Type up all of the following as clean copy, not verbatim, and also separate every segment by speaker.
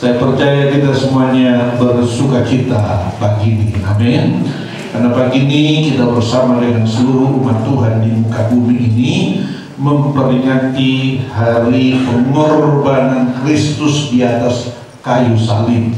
Speaker 1: Saya percaya kita semuanya bersuka cita pagi ini, amin. Karena pagi ini kita bersama dengan seluruh umat Tuhan di muka bumi ini memperingati hari pengorbanan Kristus di atas kayu salib,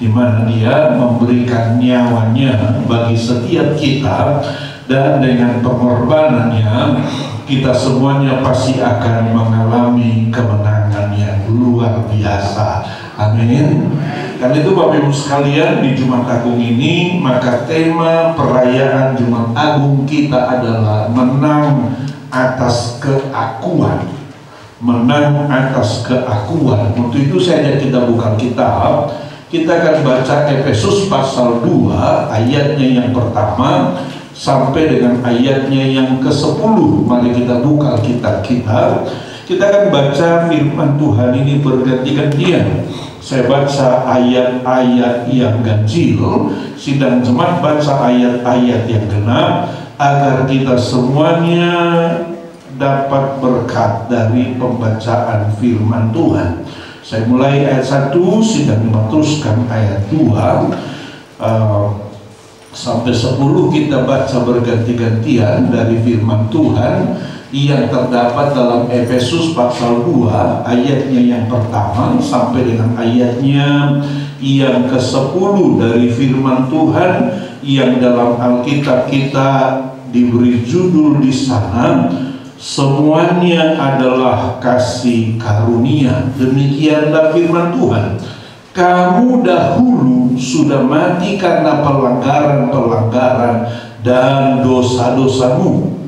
Speaker 1: di mana Dia memberikan nyawanya bagi setiap kita, dan dengan pengorbanannya kita semuanya pasti akan mengalami kemenangan yang luar biasa. Amin. Karena itu Bapak Ibu sekalian, di Jumat Agung ini maka tema perayaan Jumat Agung kita adalah menang atas keakuan. Menang atas keakuan. Untuk itu saya ajak kita buka kitab. Kita akan baca Efesus pasal 2 ayatnya yang pertama sampai dengan ayatnya yang ke-10. Mari kita buka kitab kita. Kita akan baca firman Tuhan ini berganti-gantian. Saya baca ayat-ayat yang ganjil, sidang jemaat baca ayat-ayat yang genap, agar kita semuanya dapat berkat dari pembacaan firman Tuhan. Saya mulai ayat 1, sidang jemaat teruskan ayat 2 sampai 10. Kita baca berganti-gantian dari firman Tuhan yang terdapat dalam Efesus pasal 2 ayatnya yang pertama sampai dengan ayatnya yang ke-10 dari firman Tuhan yang dalam Alkitab kita diberi judul di sana, semuanya adalah kasih karunia. Demikianlah firman Tuhan. Kamu dahulu sudah mati karena pelanggaran-pelanggaran dan dosa-dosamu.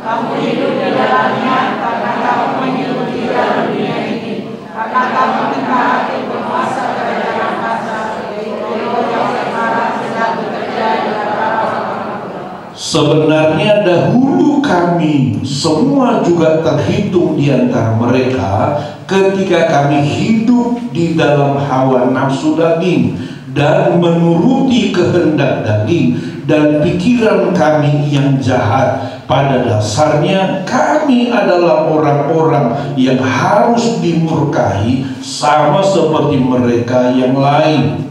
Speaker 2: Kamu hidup di dalamnya karena kamu mengikuti dalam dunia ini, karena kamu mentaati penguasa kerajaan masa, yaitu roh yang sekarang sedang bekerja di antara orang-orang.
Speaker 1: Sebenarnya dahulu kami semua juga terhitung di antara mereka ketika kami hidup di dalam hawa nafsu daging dan menuruti kehendak daging dan pikiran kami yang jahat. Pada dasarnya kami adalah orang-orang yang harus dimurkai sama seperti mereka yang lain.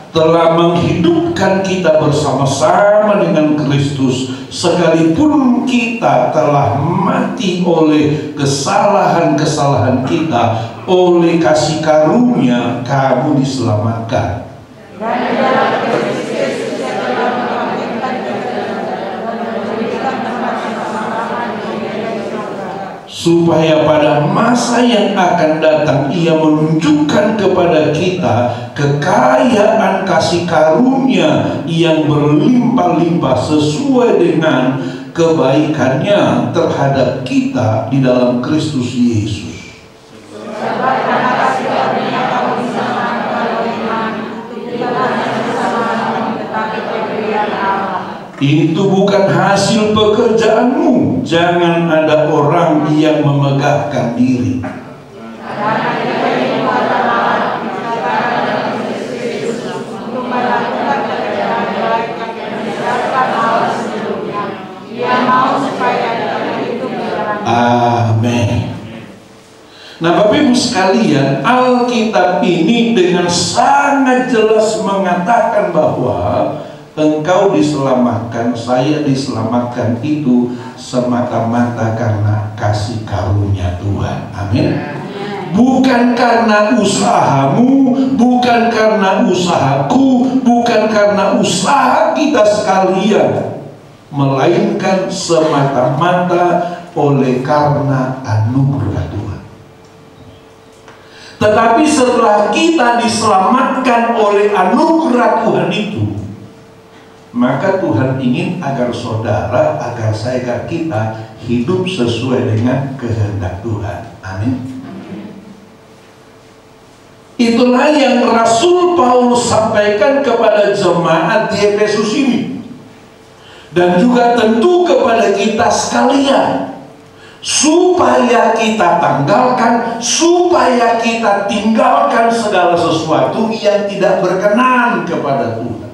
Speaker 1: Telah menghidupkan kita bersama-sama dengan Kristus, sekalipun kita telah mati oleh kesalahan-kesalahan kita, oleh kasih karunia kamu diselamatkan. Supaya pada masa yang akan datang Ia menunjukkan kepada kita kekayaan kasih karunia yang berlimpah-limpah sesuai dengan kebaikannya terhadap kita di dalam Kristus Yesus. Itu bukan hasil pekerjaanmu. Jangan ada orang yang memegahkan diri. Amin. Nah, Bapak Ibu sekalian, Alkitab ini dengan sangat jelas mengatakan bahwa engkau diselamatkan, saya diselamatkan itu semata-mata karena kasih karunia Tuhan. Amin. Bukan karena usahamu, bukan karena usahaku, bukan karena usaha kita sekalian, melainkan semata-mata oleh karena anugerah Tuhan. Tetapi setelah kita diselamatkan oleh anugerah Tuhan itu, maka Tuhan ingin agar saudara, agar saya, agar kita hidup sesuai dengan kehendak Tuhan. Amin. Itulah yang Rasul Paulus sampaikan kepada jemaat di Efesus ini, dan juga tentu kepada kita sekalian, supaya kita tanggalkan, supaya kita tinggalkan segala sesuatu yang tidak berkenan kepada Tuhan.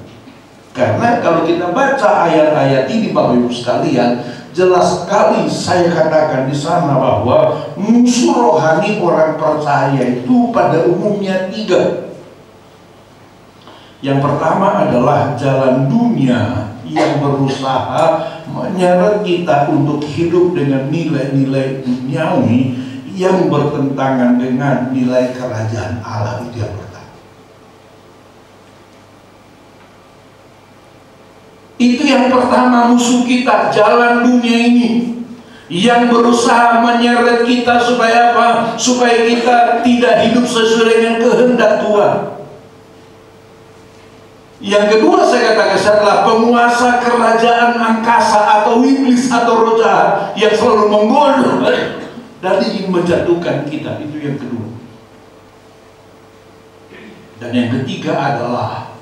Speaker 1: Karena kalau kita baca ayat-ayat ini Bapak Ibu sekalian, jelas sekali saya katakan di sana bahwa musuh rohani orang percaya itu pada umumnya 3. Yang pertama adalah jalan dunia yang berusaha menyeret kita untuk hidup dengan nilai-nilai duniawi yang bertentangan dengan nilai kerajaan Allah. Itu yang pertama. Itu yang pertama, musuh kita, jalan dunia ini yang berusaha menyeret kita supaya apa? Supaya kita tidak hidup sesuai dengan kehendak Tuhan. Yang kedua saya katakan adalah penguasa kerajaan angkasa atau iblis atau roh jahat yang selalu menggoda dan ingin menjatuhkan kita. Itu yang kedua. Dan yang ketiga adalah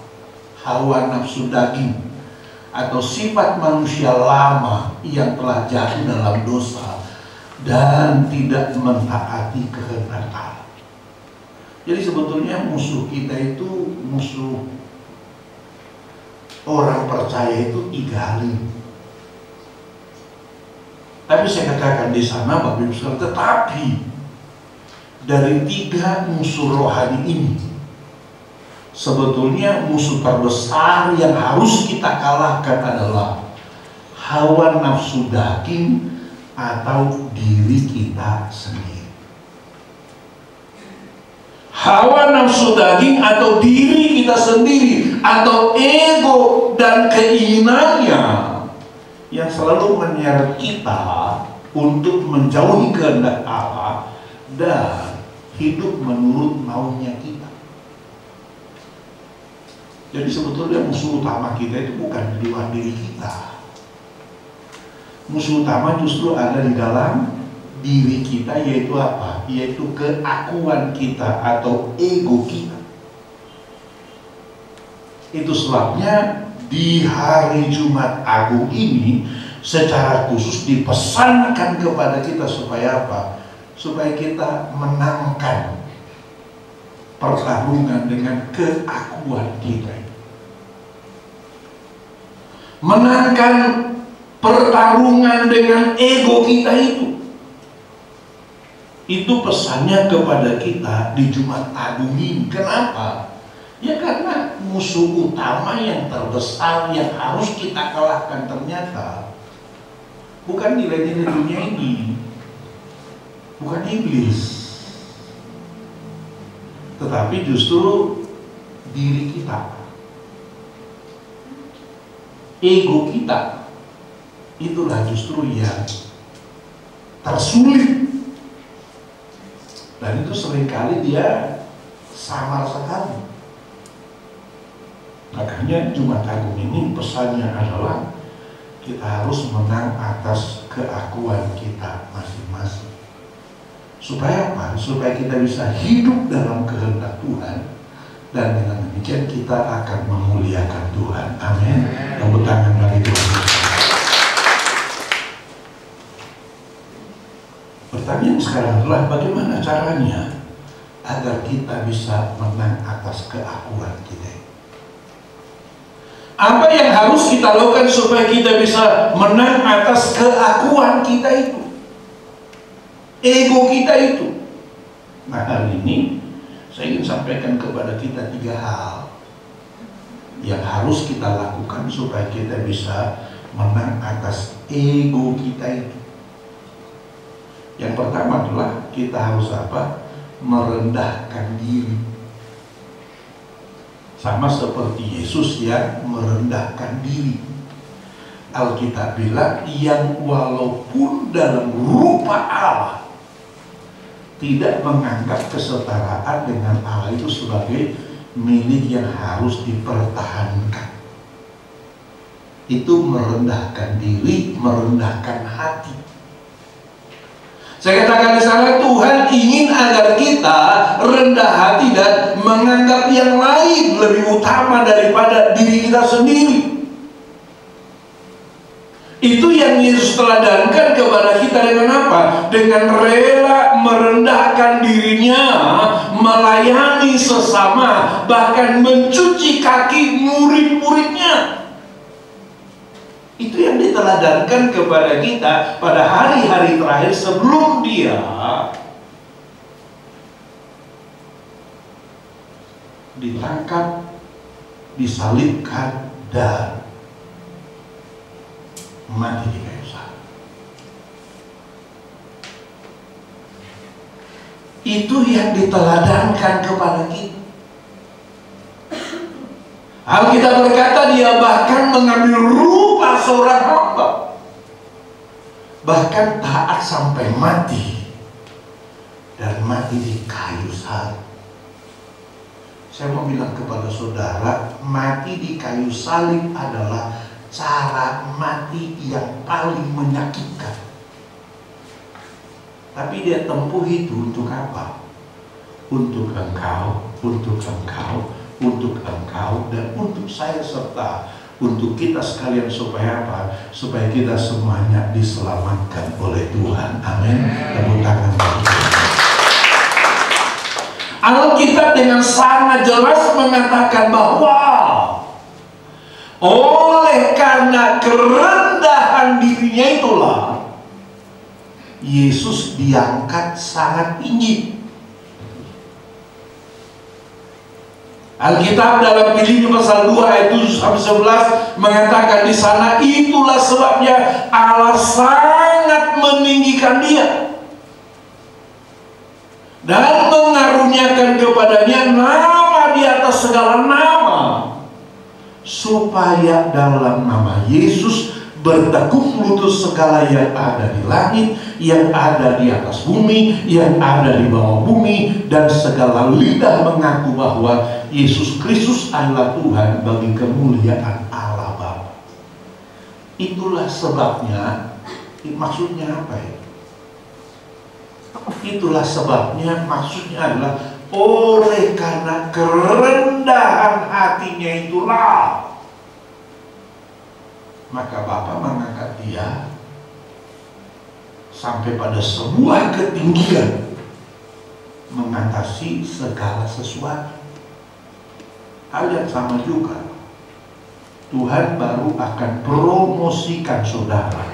Speaker 1: hawa nafsu daging atau sifat manusia lama yang telah jatuh dalam dosa dan tidak mentaati kehendak Allah. Jadi sebetulnya musuh kita itu, musuh orang percaya itu 3 hal. Tapi saya katakan di sana Bapak Ibu sekalian, tetapi dari 3 musuh rohani ini, sebetulnya musuh terbesar yang harus kita kalahkan adalah hawa nafsu daging atau diri kita sendiri. Hawa nafsu daging atau diri kita sendiri atau ego dan keinginannya yang selalu menyeret kita untuk menjauhi kehendak Allah dan hidup menurut maunya kita. Jadi sebetulnya musuh utama kita itu bukan di luar diri kita. Musuh utama justru ada di dalam diri kita, yaitu apa? Yaitu keakuan kita atau ego kita. Itu sebabnya di hari Jumat Agung ini secara khusus dipesankan kepada kita supaya apa? Supaya kita menangkan pertarungan dengan keakuan kita. Menangkan pertarungan dengan ego kita itu. Itu pesannya kepada kita di Jumat Agung ini. Kenapa? Ya karena musuh utama yang terbesar yang harus kita kalahkan ternyata bukan nilai-nilai dunia ini, bukan iblis, tetapi justru diri kita, ego kita. Itulah justru yang tersulit. Dan itu seringkali dia samar sekali. Makanya Jumat Agung ini pesannya adalah kita harus menang atas keakuan kita masing-masing. Supaya apa? Supaya kita bisa hidup dalam kehendak Tuhan. Dan dengan demikian kita akan memuliakan Tuhan. Amin. Tepuk tangan bagi Tuhan. Pertanyaan sekarang adalah bagaimana caranya agar kita bisa menang atas keakuan kita. Apa yang harus kita lakukan supaya kita bisa menang atas keakuan kita itu, ego kita itu? Nah, hari ini saya ingin sampaikan kepada kita 3 hal yang harus kita lakukan supaya kita bisa menang atas ego kita itu. Yang pertama adalah kita harus apa? Merendahkan diri. Sama seperti Yesus yang merendahkan diri. Alkitab bilang yang walaupun dalam rupa Allah tidak menganggap kesetaraan dengan Allah itu sebagai milik yang harus dipertahankan. Itu merendahkan diri, merendahkan hati. Saya katakan di sana Tuhan ingin agar kita rendah hati dan menganggap yang lain lebih utama daripada diri kita sendiri. Itu yang Yesus teladankan kepada kita dengan apa? Dengan rela merendahkan dirinya, melayani sesama, bahkan mencuci kaki murid-muridnya. Itu yang diteladankan kepada kita pada hari-hari terakhir sebelum dia ditangkap, disalibkan, dan mati di kayu salib. Itu yang diteladankan kepada kita. Alkitab berkata dia bahkan mengambil rupa seorang hamba, bahkan taat sampai mati, dan mati di kayu salib. Saya mau bilang kepada saudara, mati di kayu salib adalah cara mati yang paling menyakitkan. Tapi dia tempuh itu untuk apa? Untuk engkau, untuk engkau, untuk engkau, dan untuk saya, serta untuk kita sekalian. Supaya apa? Supaya kita semuanya diselamatkan oleh Tuhan. Amin. Tepuk tangan bagi Tuhan. Alkitab dengan sangat jelas mengatakan bahwa oleh karena kerendahan dirinya itulah Yesus diangkat sangat tinggi. Alkitab dalam Filipi pasal 2 ayat 7-11 mengatakan di sana, itulah sebabnya Allah sangat meninggikan dia dan mengaruniakan kepadanya nama di atas segala nama, supaya dalam nama Yesus bertekuk lutut segala yang ada di langit, yang ada di atas bumi, yang ada di bawah bumi, dan segala lidah mengaku bahwa Yesus Kristus adalah Tuhan bagi kemuliaan Allah Bapa. Itulah sebabnya, maksudnya apa ya? Itulah sebabnya, maksudnya adalah oleh karena kerendahan hatinya itulah, maka Bapa mengangkat dia sampai pada sebuah ketinggian mengatasi segala sesuatu. Hal yang sama juga Tuhan baru akan promosikan saudara,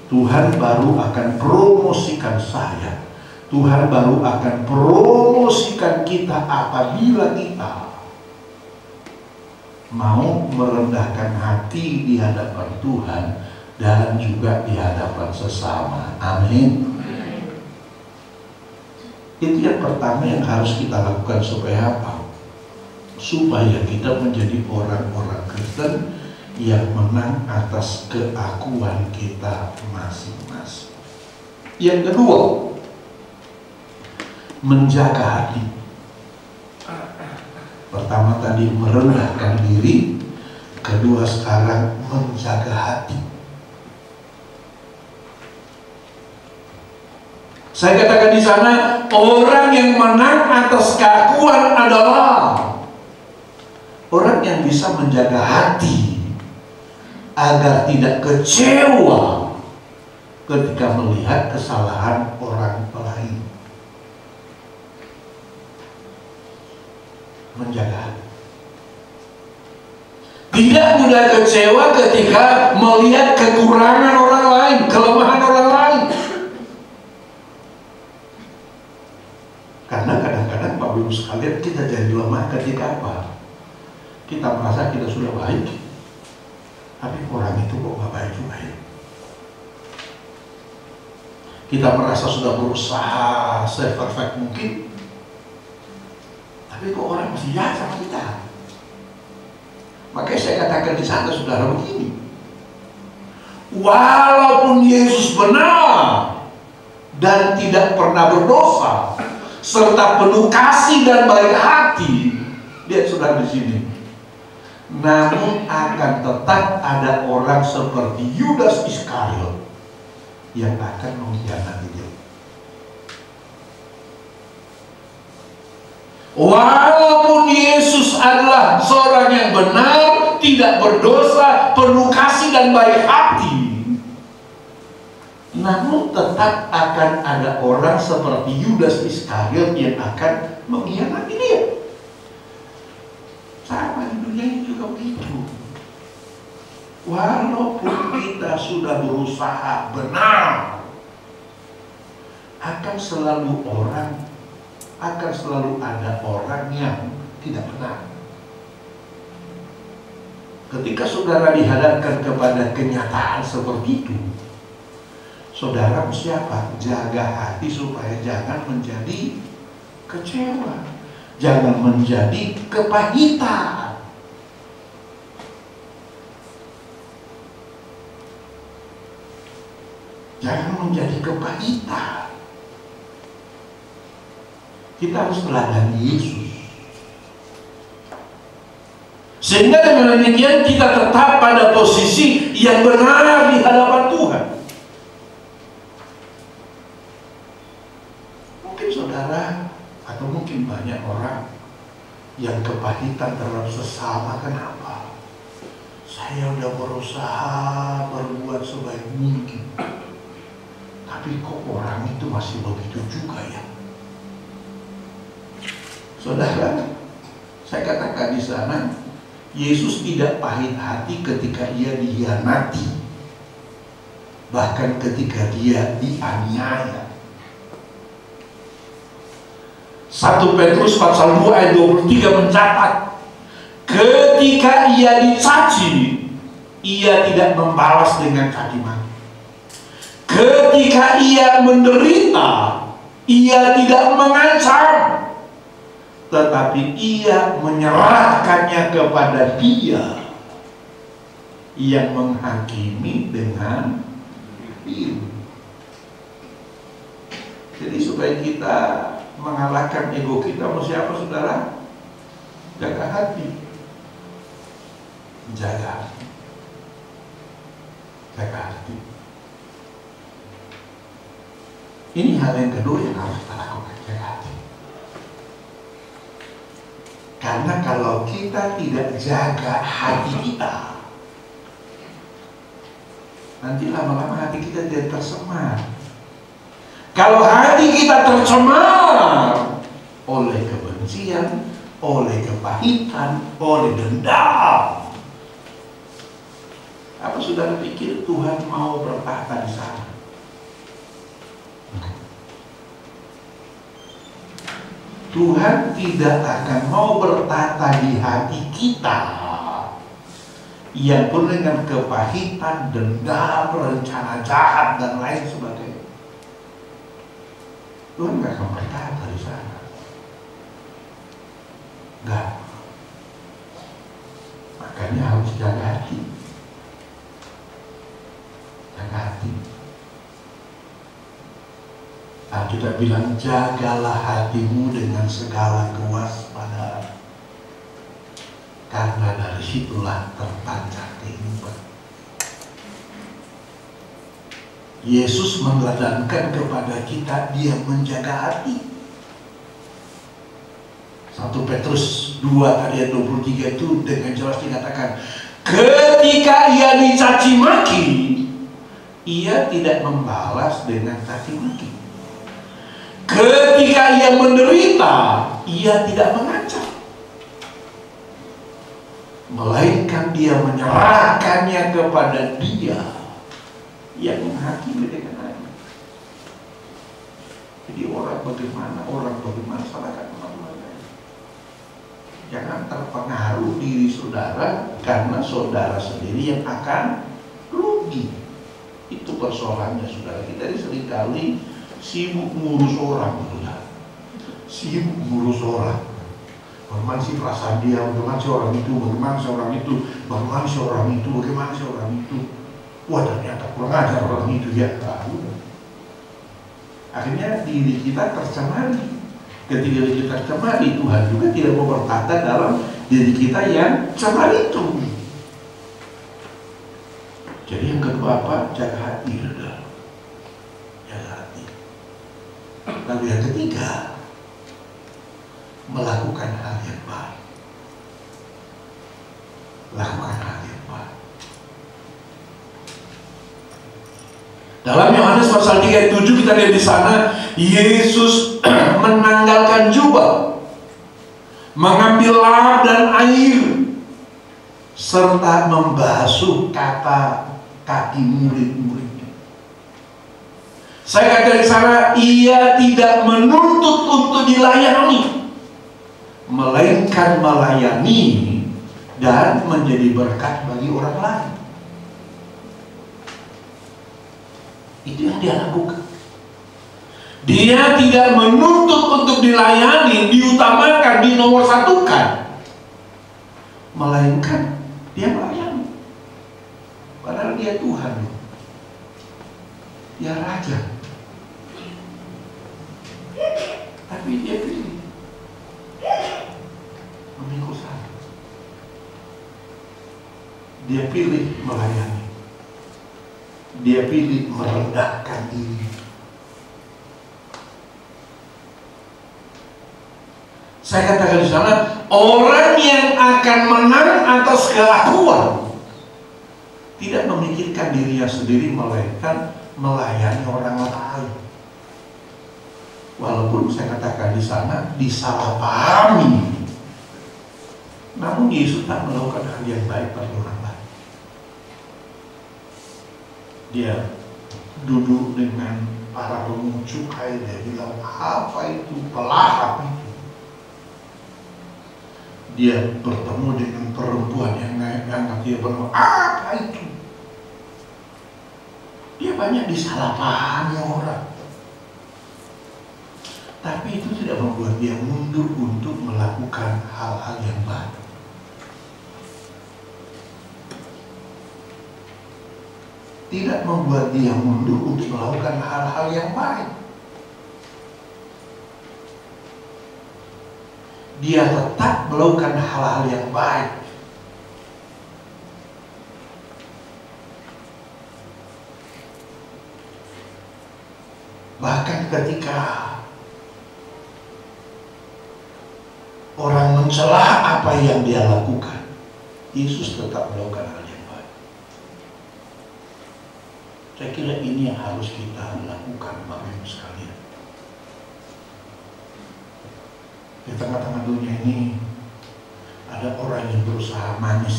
Speaker 1: Tuhan baru akan promosikan saya, Tuhan baru akan promosikan kita apabila kita mau merendahkan hati di hadapan Tuhan dan juga di hadapan sesama. Amin. Itu yang pertama yang harus kita lakukan. Supaya apa? Supaya kita menjadi orang-orang Kristen yang menang atas keakuan kita masing-masing. Yang kedua, menjaga hati. Pertama tadi merendahkan diri, kedua sekarang menjaga hati. Saya katakan di sana, orang yang menang atas keakuan adalah orang yang bisa menjaga hati agar tidak kecewa ketika melihat kesalahan orang lain. Menjaga hati. Tidak mudah kecewa ketika melihat kekurangan orang lain, kelemahan orang lain. Karena kadang-kadang Bapak Ibu sekalian, kita jadi lemah ketika apa? Kita merasa kita sudah baik, tapi orang itu kok gak baik juga ya. Kita merasa sudah berusaha se-perfect mungkin, tapi kok orang masih jahat sama kita. Makanya saya katakan di sana, saudara, begini. Walaupun Yesus benar dan tidak pernah berdosa, serta penuh kasih dan baik hati, lihat saudara di sini. Namun akan tetap ada orang seperti Yudas Iskariot yang akan mengkhianati dia. Walaupun Yesus adalah seorang yang benar, tidak berdosa, penuh kasih dan baik hati, namun tetap akan ada orang seperti Yudas Iskariot yang akan mengkhianati dia. Sama di dunia ini juga begitu. walaupun kita sudah berusaha benar, akan selalu ada orang yang tidak benar. Ketika saudara dihadapkan kepada kenyataan seperti itu, saudara mesti apa? Jaga hati supaya jangan menjadi kecewa, jangan menjadi kepahitan. Jangan menjadi kepahitan. Kita harus meladani Yesus. Sehingga dengan demikian kita tetap pada posisi yang benar di hadapan Tuhan. Mungkin saudara atau mungkin banyak orang yang kepahitan terhadap sesama. Kenapa? Saya udah berusaha berbuat sebaik mungkin, tapi kok orang itu masih begitu juga ya. Saudara, saya katakan di sana, Yesus tidak pahit hati ketika ia dikhianati, bahkan ketika dia dianiaya. 1 Petrus pasal 2 ayat 23 mencatat, ketika ia dicaci, ia tidak membalas dengan caci maki. Ketika ia menderita, ia tidak mengancam, tetapi ia menyerahkannya kepada Dia yang menghakimi dengan adil. Jadi supaya kita mengalahkan ego kita, mesti apa saudara? Jaga hati. Jaga hati. Jaga hati. Ini hal yang kedua yang harus kita lakukan, jaga hati. Karena kalau kita tidak jaga hati kita, nanti lama-lama hati kita tidak tercemar. Kalau hati kita tercemar oleh kebencian, oleh kepahitan, oleh dendam, apa saudara pikir Tuhan mau bertahta di sana? Tuhan tidak akan mau bertata di hati kita yang penuh dengan kepahitan, dendam, rencana jahat, dan lain sebagainya. Tuhan gak akan bertata di sana. Gak. Makanya harus jaga hati. Jaga hati. Kita bilang, jagalah hatimu dengan segala kewaspadaan, karena dari situlah terpancar kehidupan. Yesus meneladangkan kepada kita, Dia menjaga hati. 1 Petrus 2 ayat 23 itu dengan jelas dikatakan, ketika ia dicaci maki, ia tidak membalas dengan caci maki. Ketika ia menderita, ia tidak mengancam, melainkan dia menyerahkannya kepada Dia yang menghakimi dengan adil. Jadi orang bagaimana salahkan orang lain. Jangan terpengaruh diri saudara, karena saudara sendiri yang akan rugi. Itu persoalannya saudara. Kita ini seringkali sibuk ngurus orang, sibuk ngurus orang. Bagaimana sih perasaan dia, bagaimana sih orang itu, bagaimana sih orang itu, bagaimana sih orang itu, bagaimana sih orang itu. Wah, ternyata kurang ajar orang itu ya. Akhirnya diri kita tercemari. Ketika diri kita tercemari, Tuhan juga tidak mau bertata dalam diri kita yang cemar itu. Jadi yang kedua apa? Jaga hati, saudara. Jaga hati. Lalu yang ketiga, melakukan hal yang baik. Lakukan hal yang baik. Dalam Yohanes pasal 3 ayat 7 kita lihat di sana, Yesus menanggalkan jubah, mengambil lap dan air, serta membasuh kaki murid-muridnya. Saya kata di sana, ia tidak menuntut untuk dilayani, melainkan melayani dan menjadi berkat bagi orang lain. Itu yang dia lakukan. Dia tidak menuntut untuk dilayani, diutamakan, dinomorsatukan, melainkan dia melayani. Padahal dia Tuhan, dia Raja, tapi dia pilih memikul salib. Dia pilih melayani. Dia pilih merendahkan diri. Saya katakan di sana, orang yang akan menang atas kelakuan tidak memikirkan dirinya sendiri, melainkan melayani orang lain. Walaupun saya katakan di sana disalahpahami, namun Yesus tak melakukan hal yang baik bagi orang lain. Dia duduk dengan para pemungut cukai, dia bilang, apa itu pelahap itu? Dia bertemu dengan perempuan yang naik-naik, dia berkata, apa itu? Dia banyak disalahpahami orang. Tapi itu tidak membuat dia mundur untuk melakukan hal-hal yang baik. Tidak membuat dia mundur untuk melakukan hal-hal yang baik. Dia tetap melakukan hal-hal yang baik. Bahkan ketika orang mencela apa yang dia lakukan, Yesus tetap melakukan hal yang baik. Saya kira ini yang harus kita lakukan, Bapak Ibu sekalian. Di tengah-tengah dunia ini ada orang yang berusaha manis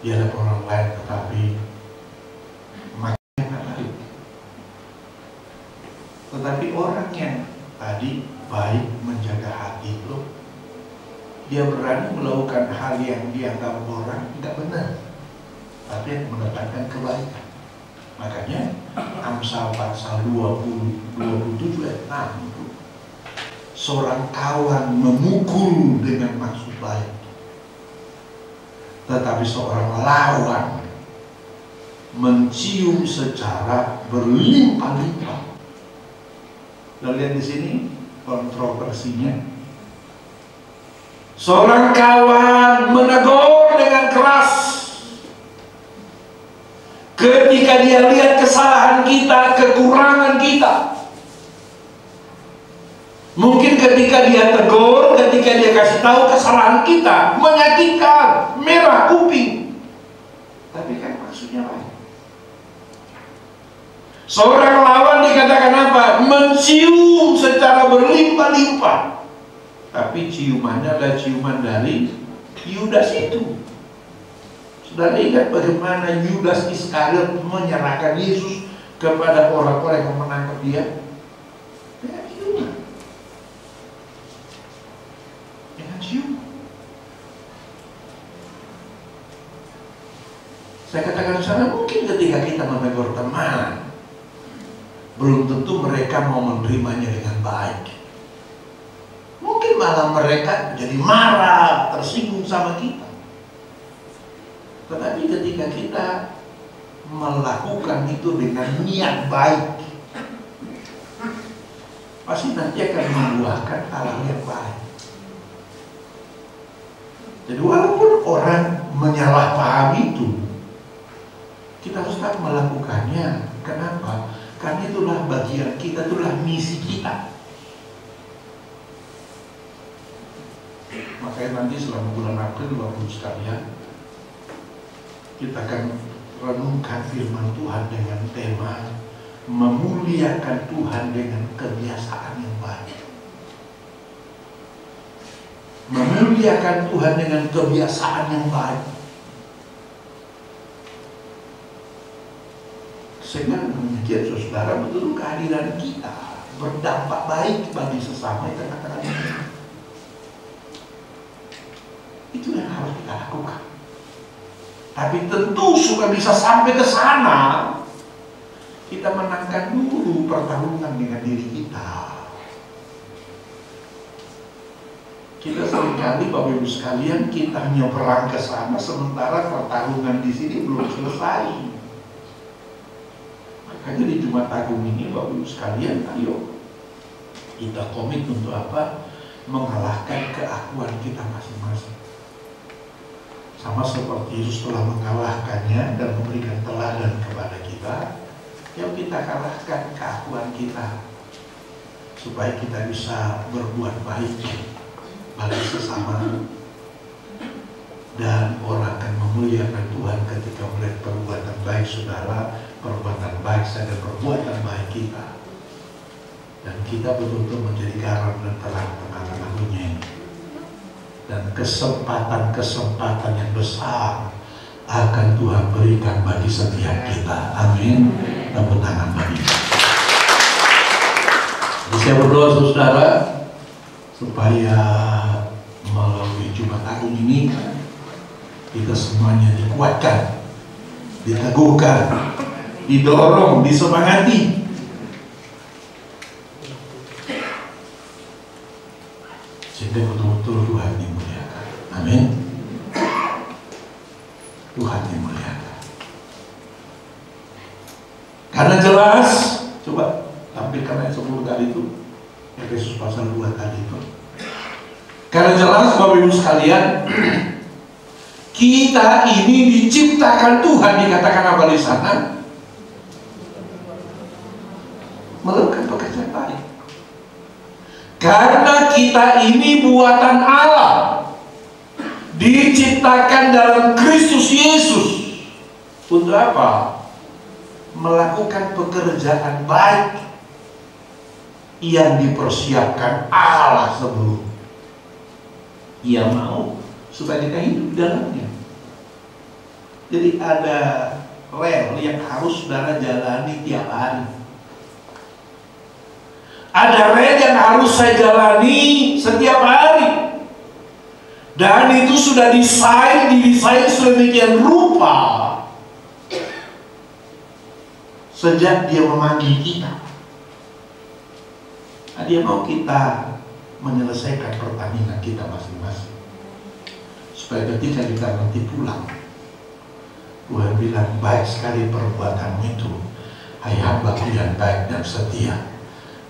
Speaker 1: di hadapan orang lain, tetapi makin baik. Tetapi orang yang tadi baik, menjaga hati itu, dia berani melakukan hal yang dianggap orang tidak benar, tapi yang mendatangkan kebaikan. Makanya Amsal pasal 27 ayat 6 itu, seorang kawan memukul dengan maksud baik, tetapi seorang lawan mencium secara berlimpah-limpah. Kita lihat di sini kontroversinya. Seorang kawan menegur dengan keras ketika dia lihat kesalahan kita, kekurangan kita. Mungkin ketika dia tegur, ketika dia kasih tahu kesalahan kita, menyakitkan, merah kuping. Tapi kan maksudnya baik. Seorang lawan dikatakan apa? Mencium secara berlimpah-limpah. Tapi ciumannya adalah ciuman dari Yudas itu. Sudah ingat bagaimana Yudas Iskariot menyerahkan Yesus kepada orang-orang yang menangkap dia? Dengan ciuman. Dengan ciuman. Saya katakan sana, mungkin ketika kita menegur teman, belum tentu mereka mau menerimanya dengan baik. Mungkin malah mereka jadi marah, tersinggung sama kita. Tetapi ketika kita melakukan itu dengan niat baik, pasti nanti akan membuahkan hal yang baik. Jadi walaupun orang menyalahpahami itu, kita harus tetap melakukannya. Kenapa? Karena itulah bagian kita, itulah misi kita. Makanya nanti selama bulan April, Bapak sekalian, kita akan renungkan firman Tuhan dengan tema memuliakan Tuhan dengan kebiasaan yang baik. Memuliakan memuliakan Tuhan dengan kebiasaan yang baik. Sehingga demikian saudara, betul kehadiran kita berdampak baik bagi sesama di tengah-tengah ini. Itu yang harus kita lakukan. Tapi tentu supaya bisa sampai ke sana, kita menangkan dulu pertarungan dengan diri kita. Kita seringkali Bapak Ibu sekalian, kita hanya perang ke sana sementara pertarungan di sini belum selesai. Makanya di Jumat Agung ini Bapak Ibu sekalian, ayo kita komit untuk apa? Mengalahkan keakuan kita masing-masing. Sama seperti Yesus telah mengalahkannya dan memberikan teladan kepada kita, yuk kita kalahkan keakuan kita supaya kita bisa berbuat baik bagi sesama, dan orang akan memuliakan Tuhan ketika melihat perbuatan baik saudara, perbuatan baik saya, dan perbuatan baik kita, dan kita betul-betul menjadi garam dan terang tengah-tengah dunia ini. Dan kesempatan-kesempatan yang besar akan Tuhan berikan bagi setiap kita. Amin. Tepuk tangan bagi. Jadi saya berdoa saudara, supaya melalui Jumat Agung ini kita semuanya dikuatkan, diteguhkan, didorong, disemangati, sehingga betul-betul Tuhan dimuliakan. Amin. Tuhan dimuliakan. Karena jelas, coba tampilkan ayat 10 tadi itu, Efesus pasal 2 tadi itu. Karena jelas Bapak Ibu sekalian, kita ini diciptakan Tuhan, dikatakan apa di sana? Melakukan pekerjaan baik. Karena kita ini buatan Allah, diciptakan dalam Kristus Yesus. Untuk apa? Melakukan pekerjaan baik yang dipersiapkan Allah sebelum Ia mau supaya kita hidup dalamnya. Jadi ada rel yang harus saudara jalani tiap hari. Ada rel yang harus saya jalani setiap hari. Dan itu sudah didesain sedemikian rupa sejak Dia memanggil kita. Dia mau kita menyelesaikan pertandingan kita masing-masing, supaya ketika kita nanti pulang, Tuhan bilang, baik sekali perbuatanmu itu, hai hamba-Ku yang baik dan setia,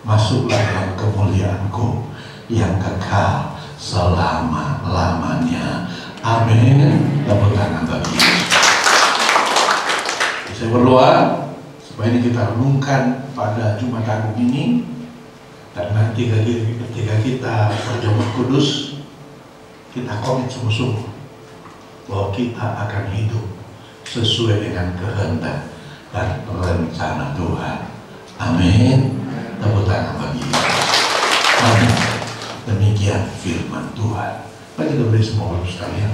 Speaker 1: masuklah dalam kemuliaanku yang kekal selama-lamanya. Amin. Tepuk tangan bagi. Saya berdoa supaya ini kita renungkan pada Jumat Agung ini. Dan nanti ketika kita berjamaah kudus, kita komit sungguh-sungguh bahwa kita akan hidup sesuai dengan kehendak dan rencana Tuhan. Amin. Tepuk tangan bagi. Amin. Demikian firman Tuhan. Bagi kita beri semua orang sekalian.